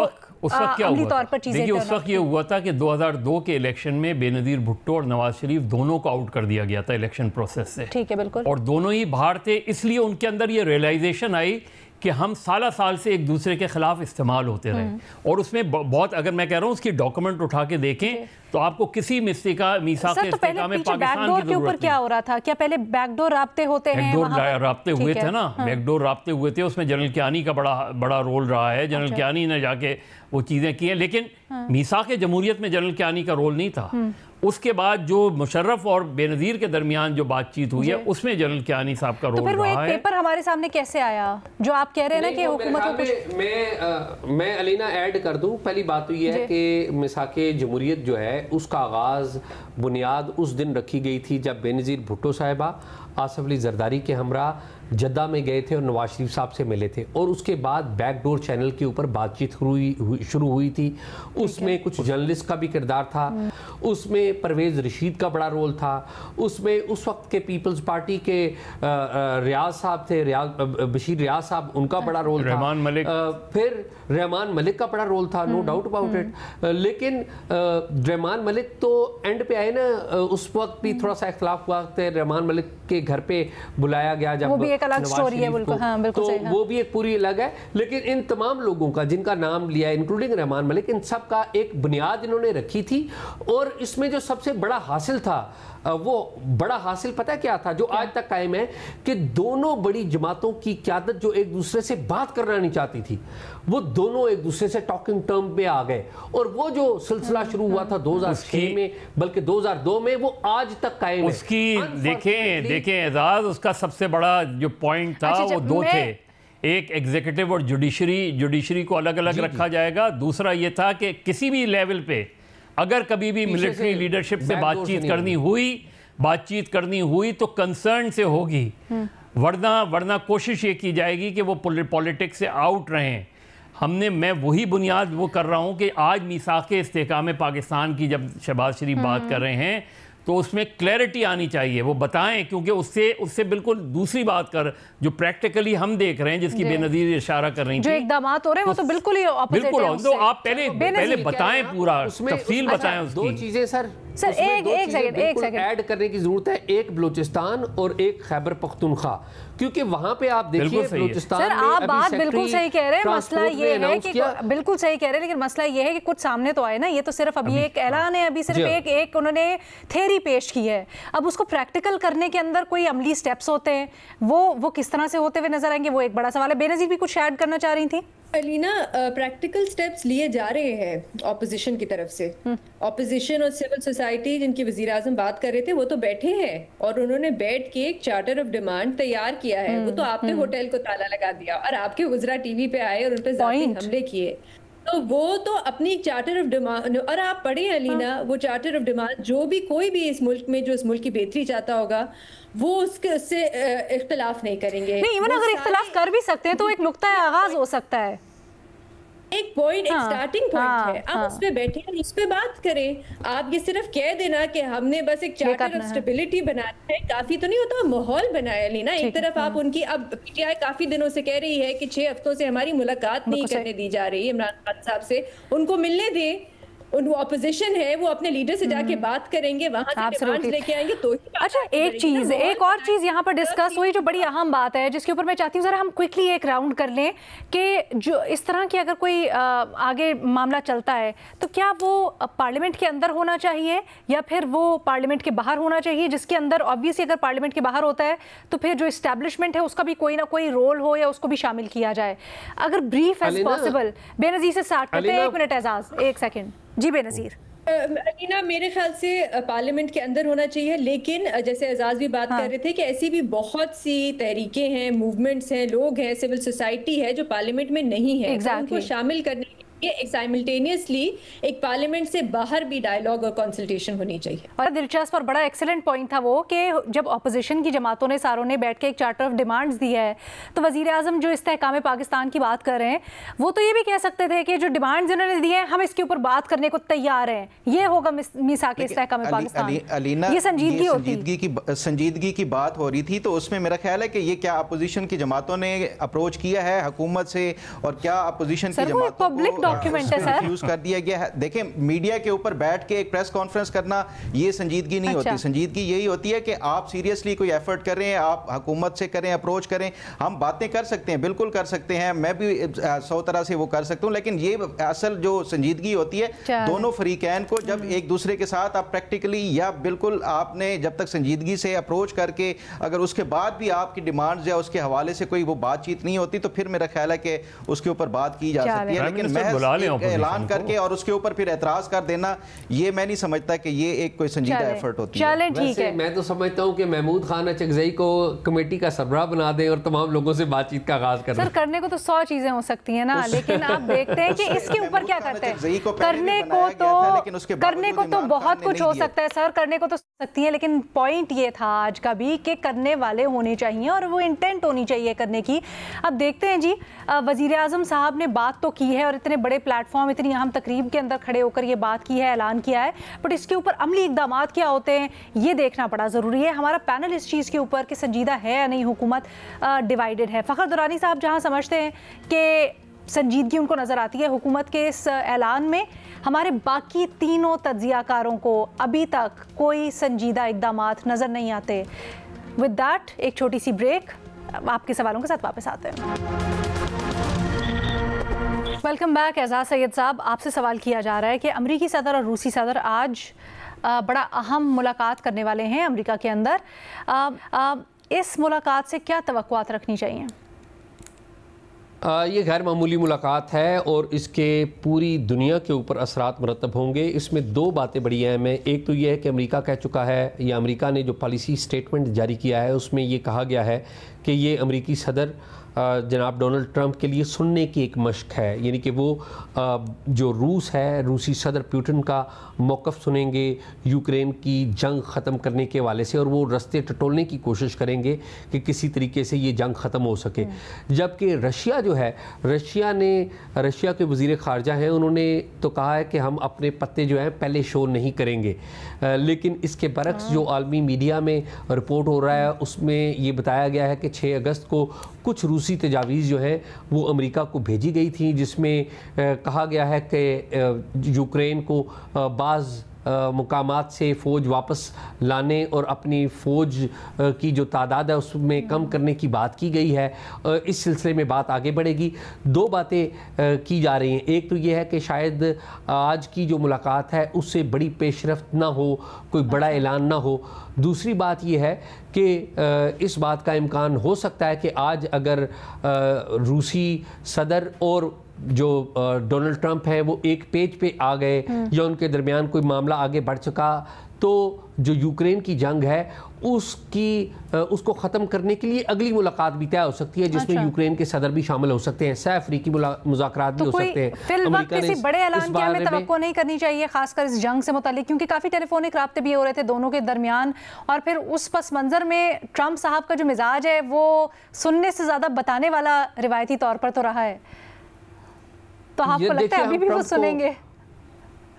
उस वक्त क्या हुआ तौर पर चीजें, देखिए उस वक्त ये हुआ था कि 2002 के इलेक्शन में बेनज़ीर भुट्टो और नवाज शरीफ दोनों को आउट कर दिया गया था इलेक्शन प्रोसेस से। ठीक है, बिल्कुल। और दोनों ही बाहर थे, इसलिए उनके अंदर ये रियलाइजेशन आई कि हम साल से एक दूसरे के खिलाफ इस्तेमाल होते रहे। और उसमें बहुत, अगर मैं कह रहा हूँ उसकी डॉक्यूमेंट उठा के देखें तो आपको किसी मीसाक़ में पाकिस्तान के ऊपर क्या हो रहा था? क्या पहले बैकडोर राब्ते होते हैं? बैकडोर राब्ते हुए थे ना, बैकडोर राब्ते हुए थे। उसमें जनरल कियानी का बड़ा रोल रहा है। जनरल कियानी ने जाके वो चीज़ें की हैं, लेकिन मीसाक़ जमहूरियत में जनरल कियानी का रोल नहीं था। उसके बाद जो मुशर्रफ और बेनज़ीर के दरमियान जो बातचीत हुई है उसमें जनरल कियानी साहब का रोल रहा है। तो फिर वो एक पेपर हमारे सामने कैसे आया जो आप कह रहे हैं ना कि हुकूमत? मैं अलीना ऐड कर दूं, पहली बात तो ये है कि मिसाक़ जमहूरियत जो है उसका आगाज़, बुनियाद उस दिन रखी गई थी जब बेनज़ीर भुट्टो साहिबा आसिफ अली जरदारी के हमरा जद्दा में गए थे और नवाज शरीफ साहब से मिले थे। और उसके बाद बैकडोर चैनल के ऊपर बातचीत शुरू हुई थी। उसमें कुछ जर्नलिस्ट का भी किरदार था, उसमें परवेज़ रशीद का बड़ा रोल था, उसमें उस वक्त के पीपल्स पार्टी के रियाज साहब थे, बशीर रियाज साहब, उनका बड़ा रोल था। रहमान मलिक, फिर रहमान मलिक का बड़ा रोल था, नो डाउट अबाउट इट। लेकिन रहमान मलिक तो एंड पे आए ना, उस वक्त भी थोड़ा सा इख्तलाफ हुआ। रहमान मलिक के घर पे बुलाया गया जब, वो भी एक अलग स्टोरी है, बिल्कुल। हाँ, बिल्कुल सही, वो भी एक पूरी अलग है। लेकिन इन तमाम लोगों का जिनका नाम लिया, इंक्लूडिंग रहमान मलिक, इन सब का एक बुनियाद इन्होंने रखी थी। और इसमें जो सबसे बड़ा हासिल था, वो बड़ा हासिल पता है क्या था, जो आज तक कायम है, कि दोनों बड़ी जमातों की क़यादत जो एक दूसरे से बात करना नहीं चाहती थी, वो दोनों एक दूसरे से टॉकिंग टर्म पे आ गए। और वो जो सिलसिला शुरू हुआ था 2006 में, बल्कि 2002 में, वो आज तक कायम है। उसकी देखें एजाज, उसका सबसे बड़ा जो पॉइंट था वो दो थे। एक एग्जीक्यूटिव और जुडिशरी को अलग अलग रखा जाएगा। दूसरा ये था कि किसी भी लेवल पे अगर कभी भी मिलिट्री लीडरशिप से बातचीत करनी हुई तो कंसर्न से होगी, वरना कोशिश ये की जाएगी कि वो पॉलिटिक्स से आउट रहें। मैं वही बुनियाद वो कर रहा हूँ कि आज मीसाक़ इस्तेहकाम पाकिस्तान की जब शहबाज शरीफ बात कर रहे हैं तो उसमें क्लैरिटी आनी चाहिए, वो बताएं, क्योंकि उससे बिल्कुल दूसरी बात कर जो प्रैक्टिकली हम देख रहे हैं, जिसकी बेनज़ीर इशारा कर रही थी, जो इक़दामात हो रहे हैं वो तो बिल्कुल ही ऑपोजिट है। तो आप पहले बताएं, पूरा तफसील बताएं उसकी। दो चीजें सर एक सेकंड ऐड करने की जरूरत है, एक बलूचिस्तान और एक खैबर पख्तूनख्वा, क्योंकि वहां पे आप देखिए बलूचिस्तान में आप बात बिल्कुल सही कह रहे हैं। मसला ये है कि बिल्कुल सही कह रहे हैं, लेकिन मसला ये है कि कुछ सामने तो आए ना, ये तो सिर्फ अभी एक ऐलान है, अभी सिर्फ एक उन्होंने थ्योरी पेश की है। अब उसको प्रैक्टिकल करने के अंदर कोई अमली स्टेप्स होते हैं, वो किस तरह से होते हुए नजर आएंगे, वो एक बड़ा सवाल है। बेनज़ीर भी कुछ ऐड करना चाह रही थी। अलीना, प्रैक्टिकल स्टेप्स लिए जा रहे हैं ऑपोजिशन की तरफ से। ऑपोजिशन और सिविल सोसाइटी जिनकी वज़ीर आज़म बात कर रहे थे, वो तो बैठे हैं और उन्होंने बैठ के एक चार्टर ऑफ डिमांड तैयार किया है। वो तो आपने होटल को ताला लगा दिया और आपके वज़रा टीवी पे आए और उन पर ज़ाती हमले किए। तो वो तो अपनी चार्टर ऑफ डिमांड, और आप पढ़े अलीना, वो चार्टर ऑफ डिमांड जो भी कोई भी इस मुल्क में जो इस मुल्क की बेहतरी चाहता होगा वो उससे इख्तिलाफ नहीं करेंगे। नहीं, इवन अगर इख्तिलाफ कर भी सकते हैं तो एक नुक्ता आगाज हो सकता है, एक पॉइंट, एक स्टार्टिंग पॉइंट है। आप उस पे बैठे और उस पे बात करें। आप ये सिर्फ कह देना कि हमने बस एक चार्टर ऑफ स्टेबिलिटी बनाना है, काफी तो नहीं होता, माहौल बनाया लेना। एक तरफ आप उनकी, अब पीटीआई काफी दिनों से कह रही है कि 6 हफ्तों से हमारी मुलाकात नहीं करने दी जा रही इमरान खान साहब से, उनको मिलने दें। वो अपोजिशन है वो अपने लीडर से जाके बात करेंगे, वहां से डिमांड्स लेके आएंगे तो ही। अच्छा, एक और चीज यहाँ पर डिस्कस हुई जो बड़ी अहम बात है, जिसके ऊपर मैं चाहती हूँ जरा हम क्विकली एक राउंड कर लें कि जो इस तरह की अगर कोई आगे मामला चलता है तो क्या वो पार्लियामेंट के अंदर होना चाहिए या फिर वो पार्लियामेंट के बाहर होना चाहिए, जिसके अंदर ऑब्वियसली अगर पार्लियामेंट के बाहर होता है तो फिर जो एस्टैब्लिशमेंट है उसका भी कोई ना कोई रोल हो या उसको भी शामिल किया जाए। अगर ब्रीफ एज पॉसिबल। बेनज़ीर से स्टार्ट करते हैं, 1 मिनट एजाज, 1 सेकंड जी बेनज़ीर। अलीना, मेरे ख्याल से पार्लियामेंट के अंदर होना चाहिए, लेकिन जैसे एजाज भी बात कर रहे थे कि ऐसी भी बहुत सी तहरीकें हैं, मूवमेंट्स हैं, लोग हैं, सिविल सोसाइटी है जो पार्लियामेंट में नहीं है, उनको शामिल करने के लिए साइमल्टेनियसली एक पार्लियामेंट से बाहर भी डायलॉग और कंसल्टेशन होनी चाहिए। और दिलचस्प और बड़ा एक्सीलेंट पॉइंट था वो कि जब ऑपोजिशन की जमातों ने सारों ने बैठ के एक चार्टर ऑफ डिमांड्स दी है तो वजीर आजम जो इस्तेहकाम पाकिस्तान की बात कर रहे हैं वो तो ये भी कह सकते थे कि जो डिमांड्स उन्होंने दी हैं हम इसके ऊपर बात करने को तैयार हैं, ये होगा मीसाक इस्तेहकाम पाकिस्तान। ये संजीदगी की बात हो रही थी, तो उसमें मेरा ख्याल है कि ये क्या अपोजिशन की जमातों ने अप्रोच किया है हुकूमत से और क्या अपोजिशन की जमातों को डॉक्यूमेंट है सर, यूज कर दिया गया है। देखें, मीडिया के ऊपर बैठ के एक प्रेस कॉन्फ्रेंस करना ये संजीदगी नहीं होती। संजीदगी यही होती है कि आप सीरियसली कोई एफर्ट कर रहे हैं, आप हुकूमत से करें, अप्रोच करें। हम बातें कर सकते हैं, बिल्कुल कर सकते हैं, मैं भी 100 तरह से वो कर सकता हूं, लेकिन ये असल जो संजीदगी होती है दोनों फरीकैन को जब एक दूसरे के साथ आप प्रैक्टिकली या बिल्कुल आपने जब तक संजीदगी से अप्रोच करके अगर उसके बाद भी आपकी डिमांड्स या उसके हवाले से कोई वो बातचीत नहीं होती तो फिर मेरा ख्याल है कि उसके ऊपर बात की जा सकती है, लेकिन ऐलान करके और उसके ऊपर फिर एतराज कर देना, ये मैं नहीं समझता कि ये एक कोई संजीदा एफर्ट होती है। चलें ठीक है, मैं तो समझता हूं कि महमूद खान अचकज़ई को कमेटी का सरबराह बना दें और तमाम लोगों से बातचीत का आगाज करें। सर करने को तो 100 चीजें हो सकती हैं ना, लेकिन आप देखते हैं कि इसके ऊपर क्या करते हैं। करने को तो बहुत कुछ हो सकता है सर, करने को तो सकती है, लेकिन पॉइंट ये था आज का भी कि करने वाले होने चाहिए और वो इंटेंट होनी चाहिए करने की। अब देखते हैं जी, वजीर आजम साहब ने बात तो की है और इतने बड़े प्लेटफॉर्म, इतनी अहम तकरीब के अंदर खड़े होकर ये बात की है, ऐलान किया है, बट इसके ऊपर अमली इकदाम क्या होते हैं ये देखना बड़ा ज़रूरी है। हमारा पैनल इस चीज़ के ऊपर कि संजीदा है या नहीं, हुकूमत डिवाइडेड है। फ़खर दुरानी साहब जहाँ समझते हैं कि संजीदगी उनको नज़र आती है हुकूमत के इस ऐलान में, हमारे बाकी तीनों तज्ज़ियाकारों को अभी तक कोई संजीदा इकदाम नज़र नहीं आते। विद दैट एक छोटी सी ब्रेक, आपके सवालों के साथ वापस आते हैं। Welcome back. एजाज सैयद साहब, आपसे सवाल किया जा रहा है कि अमरीकी सदर और रूसी सदर आज बड़ा अहम मुलाकात करने वाले हैं अमेरिका के अंदर। इस मुलाकात से क्या तवक्कुआत रखनी चाहिए? ये गैर मामूली मुलाकात है और इसके पूरी दुनिया के ऊपर असरात मरतब होंगे। इसमें 2 बातें बड़ी अहम हैं। एक तो ये है कि अमेरिका कह चुका है या अमेरिका ने जो पॉलिसी स्टेटमेंट जारी किया है उसमें ये कहा गया है कि ये अमेरिकी सदर जनाब डोनाल्ड ट्रंप के लिए सुनने की एक मशक है, यानी कि वो जो रूस है, रूसी सदर पुतिन का मौक़िफ़ सुनेंगे यूक्रेन की जंग ख़त्म करने के हवाले से और वो रास्ते टटोलने की कोशिश करेंगे कि किसी तरीके से ये जंग ख़त्म हो सके। जबकि रशिया जो है, रशिया के वज़ीर ख़ारजा हैं, उन्होंने तो कहा है कि हम अपने पत्ते जो हैं पहले शो नहीं करेंगे, लेकिन इसके बरक्स जो आलमी मीडिया में रिपोर्ट हो रहा है उसमें ये बताया गया है कि 6 अगस्त को कुछ रूसी तजावीज़ जो हैं वो अमेरिका को भेजी गई थी, जिसमें कहा गया है कि यूक्रेन को बाज़ मुकामात से फ़ौज वापस लाने और अपनी फ़ौज की जो तादाद है उसमें कम करने की बात की गई है। इस सिलसिले में बात आगे बढ़ेगी। 2 बातें की जा रही हैं। एक तो ये है कि शायद आज की जो मुलाकात है उससे बड़ी पेशरफ्त ना हो, कोई बड़ा ऐलान ना हो। दूसरी बात यह है कि इस बात का इम्कान हो सकता है कि आज अगर रूसी सदर और जो डोनाल्ड ट्रंप है वो एक पेज पे आ गए या उनके दरमियान कोई मामला आगे बढ़ चुका तो जो यूक्रेन की जंग है उसको ख़त्म करने के लिए अगली मुलाकात भी तय हो सकती है, जिसमें यूक्रेन के सदर भी शामिल हो सकते हैं, सह अफ्रीकी मुज़ाकरात भी हो सकते हैं। फिलहाल किसी बड़े ऐलान की हमें तवक्को नहीं करनी चाहिए, खासकर इस जंग से मुतालिक, क्योंकि काफ़ी टेलीफोनिक राब्ते भी हो रहे थे दोनों के दरमियान, और फिर उस पस मंज़र में ट्रंप साहब का जो मिजाज है वो सुनने से ज़्यादा बताने वाला रिवायती तौर पर तो रहा है, तो आपको लगता है अभी भी वो सुनेंगे?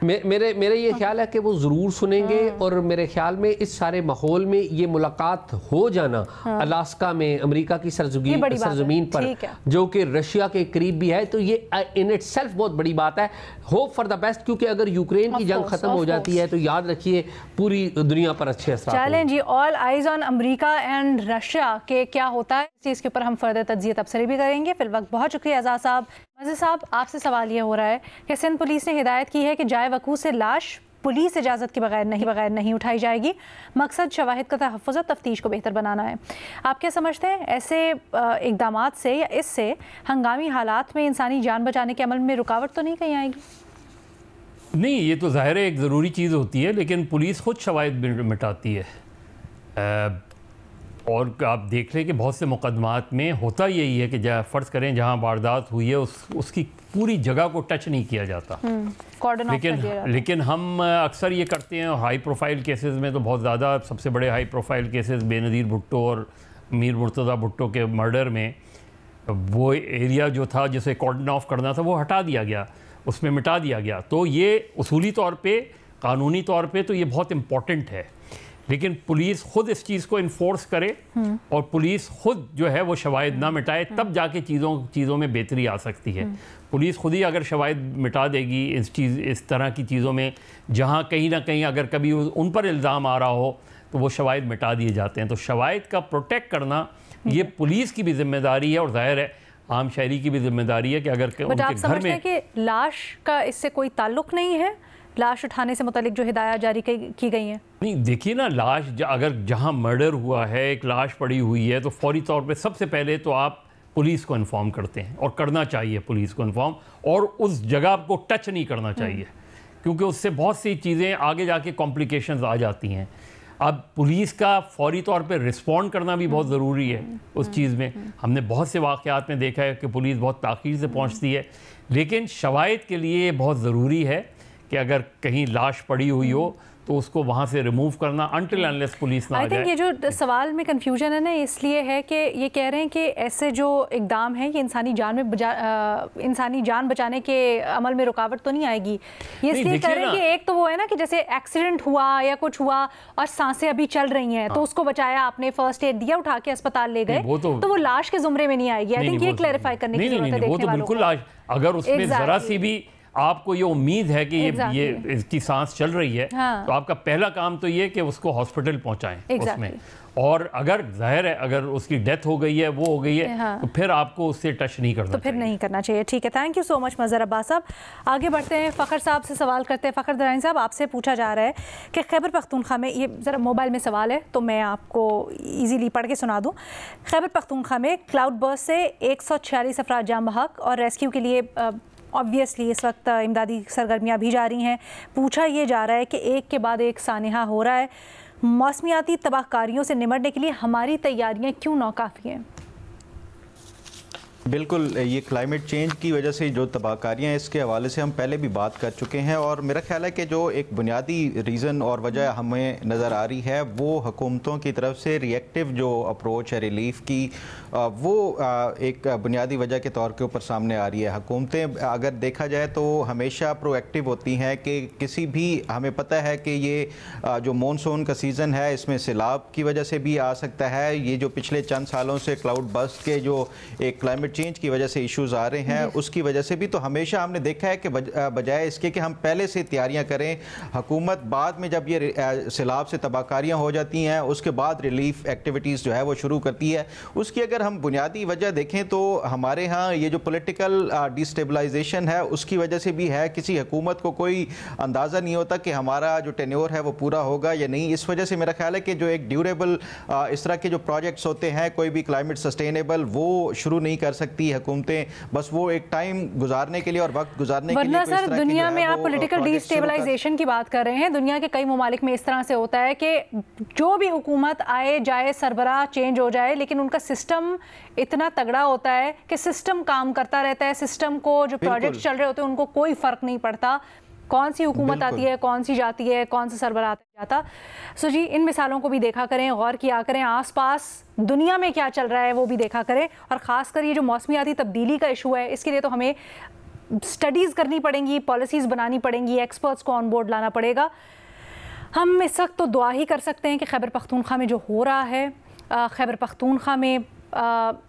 मेरे ये ख्याल है कि वो ज़रूर सुनेंगे, और मेरे ख्याल में इस सारे माहौल में ये मुलाकात हो जाना अलास्का में, अमेरिका की सरजमीन पर, जो कि रशिया के करीब भी है, तो ये इन इटसेल्फ बहुत बड़ी बात है। होप फॉर द बेस्ट, क्योंकि अगर यूक्रेन की जंग खत्म हो जाती है तो याद रखिए पूरी दुनिया पर अच्छे असर। चलें जी, all eyes on America and Russia के क्या होता है, इस चीज़ के ऊपर हम फर्दर तज्जिया तबसरे भी करेंगे। फिर वक्त बहुत शुक्रिया एजाज साहब। मज़ीद साहब, आपसे सवाल ये हो रहा है कि सिंध पुलिस ने हिदायत की है कि जाए वकूफ़ से लाश पुलिस इजाज़त के बगैर नहीं उठाई जाएगी। मकसद शवाहिद का तहफ़्फ़ुज़ और तफ्तीश को बेहतर बनाना है। आप क्या समझते हैं, ऐसे इक़दाम से या इससे हंगामी हालात में इंसानी जान बचाने के अमल में रुकावट तो नहीं कहीं आएगी? नहीं, ये तो ज़ाहिर है एक ज़रूरी चीज़ होती है, लेकिन पुलिस खुद शवाहिद मिटाती है। और आप देख लें कि बहुत से मुकदमात में होता यही है कि फ़र्ज़ करें जहाँ वारदात हुई है उसकी पूरी जगह को टच नहीं किया जाता। लेकिन हम अक्सर ये करते हैं हाई प्रोफाइल केसेस में, तो बहुत ज़्यादा सबसे बड़े high profile cases Benazir Bhutto और मीर मुर्तज़ा भुट्टो के मर्डर में वो एरिया जो था जिसे कॉर्डन ऑफ करना था वो हटा दिया गया, उसमें मिटा दिया गया। तो ये उसूली तौर पे, कानूनी तौर पे तो ये बहुत इम्पॉर्टेंट है, लेकिन पुलिस खुद इस चीज़ को इन्फोर्स करे और पुलिस खुद जो है वो शवाहिद ना मिटाए, तब जाके चीज़ों में बेहतरी आ सकती है। पुलिस खुद ही अगर शवाहिद मिटा देगी इस तरह की चीज़ों में, जहाँ कहीं ना कहीं अगर कभी उन पर इल्ज़ाम आ रहा हो तो वो शवाहिद मिटा दिए जाते हैं। तो शवाहिद का प्रोटेक्ट करना ये पुलिस की भी जिम्मेदारी है, और जाहिर है आम शहरी की भी जिम्मेदारी है कि अगर उनके घर में कि लाश का इससे कोई ताल्लुक नहीं है, लाश उठाने से मुतालिक जो हिदायत जारी की गई हैं। नहीं, देखिए ना, लाश अगर जहां मर्डर हुआ है, एक लाश पड़ी हुई है, तो फौरी तौर पे सबसे पहले तो आप पुलिस को इन्फॉर्म करते हैं, और करना चाहिए पुलिस को इन्फॉर्म, और उस जगह को टच नहीं करना चाहिए, क्योंकि उससे बहुत सी चीज़ें आगे जाके कॉम्प्लिकेशंस आ जाती हैं। अब पुलिस का फौरी तौर पे रिस्पॉन्ड करना भी बहुत ज़रूरी है उस चीज़ में। हमने बहुत से वाक़यात में देखा है कि पुलिस बहुत ताख़ीर से पहुंचती है, लेकिन शवाहिद के लिए बहुत ज़रूरी है कि अगर कहीं लाश पड़ी हुई हो तो उसको वहाँ से रिमूव करना अनटिल अनलेस पुलिस ना आ जाए। ये जो सवाल में कंफ्यूजन है ना, इसलिए है कि ये कह रहे हैं कि ऐसे जो इकदाम है ये इंसानी जान बचाने के अमल में रुकावट तो नहीं आएगी। ये इसलिए कह रहे हैं कि एक तो वो है ना कि जैसे एक्सीडेंट हुआ या कुछ हुआ और सांसें अभी चल रही हैं, तो उसको बचाया आपने, फर्स्ट एड दिया, उठा के अस्पताल ले गए, तो वो लाश के जुमरे में नहीं आएगी। आई थिंक ये क्लैरिफाई करने की जरूरत है। वो तो बिल्कुल लाश, अगर उसमें ज़रा सी भी आपको ये उम्मीद है कि ये इसकी सांस चल रही है, तो आपका पहला काम तो ये कि उसको हॉस्पिटल पहुंचाएं उसमें। और अगर जाहिर है अगर उसकी डेथ हो गई है, वो हो गई है, तो फिर आपको उससे टच नहीं करना, तो फिर नहीं करना चाहिए। ठीक है, thank you so much Mazhar Abbas साहब। आगे बढ़ते हैं, फ़खर साहब से सवाल करते हैं। फ़खर दरानी साहब, आपसे पूछा जा रहा है कि खैबर पख्तूनख्वा में, ये ज़रा मोबाइल में सवाल है तो मैं आपको ईजीली पढ़ के सुना दूँ। खैबर पख्तूनख्वा में क्लाउड बर्स्ट से 146 अफराद जाम बहक, और रेस्क्यू के लिए ऑब्वियसली इस वक्त इमदादी सरगर्मियाँ भी जारी हैं। पूछा ये जा रहा है कि एक के बाद एक सानहा हो रहा है, मौसमियाती तबाहकारियों से निमटने के लिए हमारी तैयारियां क्यों नाकाफ़ी हैं? बिल्कुल, ये क्लाइमेट चेंज की वजह से जो तबाहकारियाँ हैं, इसके हवाले से हम पहले भी बात कर चुके हैं, और मेरा ख्याल है कि जो एक बुनियादी रीज़न और वजह हमें नज़र आ रही है वो हुकूमतों की तरफ से रिएक्टिव जो अप्रोच है रिलीफ की, वो एक बुनियादी वजह के तौर के ऊपर सामने आ रही है। हुकूमतें अगर देखा जाए तो हमेशा प्रोएक्टिव होती हैं कि किसी भी, हमें पता है कि ये जो मॉनसून का सीज़न है इसमें सैलाब की वजह से भी आ सकता है। ये जो पिछले चंद सालों से क्लाउड बर्स्ट के जो एक क्लाइमेट चेंज की वजह से इश्यूज आ रहे हैं, उसकी वजह से भी, तो हमेशा हमने देखा है कि बजाय इसके कि हम पहले से तैयारियां करें, हुकूमत बाद में जब ये सैलाब से तबाहकारियां हो जाती हैं उसके बाद रिलीफ एक्टिविटीज़ जो है वो शुरू करती है। उसकी अगर हम बुनियादी वजह देखें तो हमारे यहाँ ये जो पॉलिटिकल डिस्टेबलाइजेशन है उसकी वजह से भी है। किसी हुकूमत को कोई अंदाज़ा नहीं होता कि हमारा जो टेन्योर है वो पूरा होगा या नहीं। इस वजह से मेरा ख्याल है कि जो एक ड्यूरेबल इस तरह के जो प्रोजेक्ट्स होते हैं, कोई भी क्लाइमेट सस्टेनेबल, वो शुरू नहीं कर सकती हुकूमतें, बस वो एक टाइम गुजारने के लिए और वक्त गुजारने के लिए। सर, दुनिया में आप पॉलिटिकल डिस्टेबलाइजेशन की बात कर रहे हैं, दुनिया के कई ममालिक में इस तरह से होता है कि जो भी हुकूमत आए जाए, सरबराह चेंज हो जाए, लेकिन उनका सिस्टम इतना तगड़ा होता है कि सिस्टम काम करता रहता है। सिस्टम को जो प्रोजेक्ट चल रहे होते हैं उनको कोई फर्क नहीं पड़ता कौन सी हुकूमत आती है, कौन सी जाती है, कौन सा सरबराह जाता। सो जी, इन मिसालों को भी देखा करें, गौर किया करें, आसपास दुनिया में क्या चल रहा है वो भी देखा करें, और ख़ासकर ये जो मौसमियाती तब्दीली का इशू है इसके लिए तो हमें स्टडीज़ करनी पड़ेंगी, पॉलिसीज़ बनानी पड़ेंगी, एक्सपर्ट्स को ऑन बोर्ड लाना पड़ेगा। हम इस वक्त तो दुआ ही कर सकते हैं कि खैबर पख्तूनख्वा में जो हो रहा है, खैबर पख्तूनख्वा में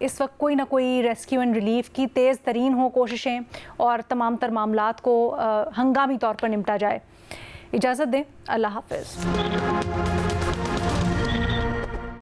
इस वक्त कोई ना कोई रेस्क्यू एंड रिलीफ की तेज़ तरीन हो कोशिशें और तमाम तर मामलात को हंगामी तौर पर निपटा जाए। इजाज़त दें, अल्लाह हाफ़िज़।